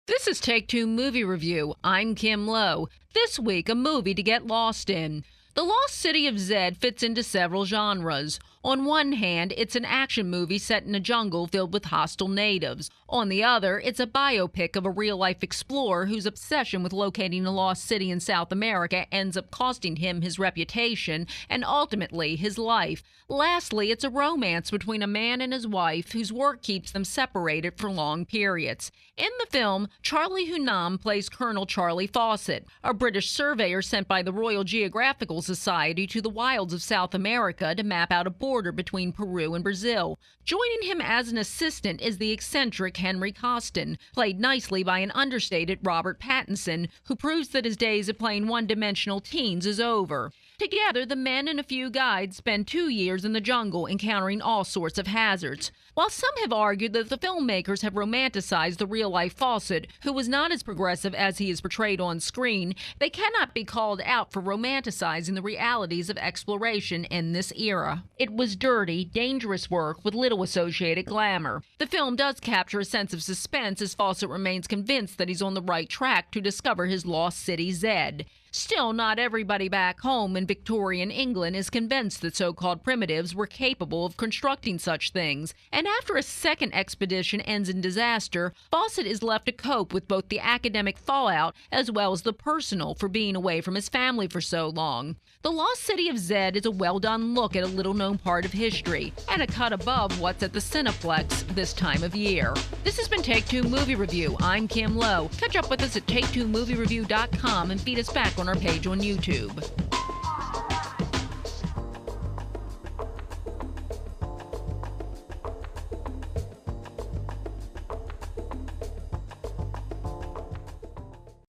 This is Take Two Movie Review. I'm Kim Lowe. This week, a movie to get lost in. The Lost City of Zed fits into several genres. On one hand, it's an action movie set in a jungle filled with hostile natives. On the other, it's a biopic of a real-life explorer whose obsession with locating a lost city in South America ends up costing him his reputation and ultimately his life. Lastly, it's a romance between a man and his wife whose work keeps them separated for long periods. In the film, Charlie Hunnam plays Colonel Charlie Fawcett, a British surveyor sent by the Royal Geographical Society to the wilds of South America to map out a border between Peru and Brazil. Joining him as an assistant is the eccentric Henry Costin, played nicely by an understated Robert Pattinson, who proves that his days of playing one-dimensional teens is over. Together, the men and a few guides spend 2 years in the jungle encountering all sorts of hazards. While some have argued that the filmmakers have romanticized the real-life Fawcett, who was not as progressive as he is portrayed on screen, they cannot be called out for romanticizing the realities of exploration in this era. It was dirty, dangerous work with little associated glamour. The film does capture a sense of suspense as Fawcett remains convinced that he's on the right track to discover his lost city Zed. Still, not everybody back home in Victorian England is convinced that so-called primitives were capable of constructing such things, and after a second expedition ends in disaster, Fawcett is left to cope with both the academic fallout as well as the personal for being away from his family for so long. The Lost City of Zed is a well-done look at a little-known part of history, and a cut above what's at the Cineplex this time of year. This has been Take Two Movie Review. I'm Kim Lowe. Catch up with us at take2moviereview.com and feed us back on our page on YouTube.